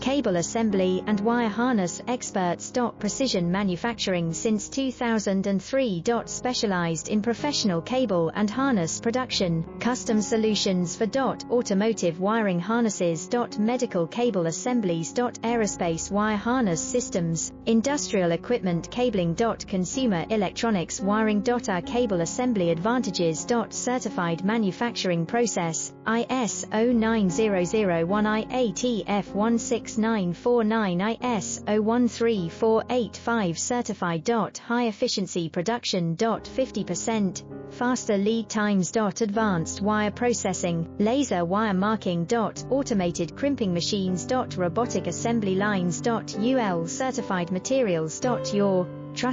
cable assembly and wire harness experts. Precision manufacturing since 2003. Specialized in professional cable and harness production, custom solutions for automotive wiring harnesses. Medical cable assemblies. Aerospace wire harness systems, industrial equipment cabling. Consumer electronics wiring. Our cable assembly advantages. Certified manufacturing process, ISO 9001 IATF 16949 ISO 13485 certified. High efficiency production. 50% faster lead times. Advanced wire processing, laser wire marking. Automated crimping machines. Robotic assembly lines. UL certified materials. Your trust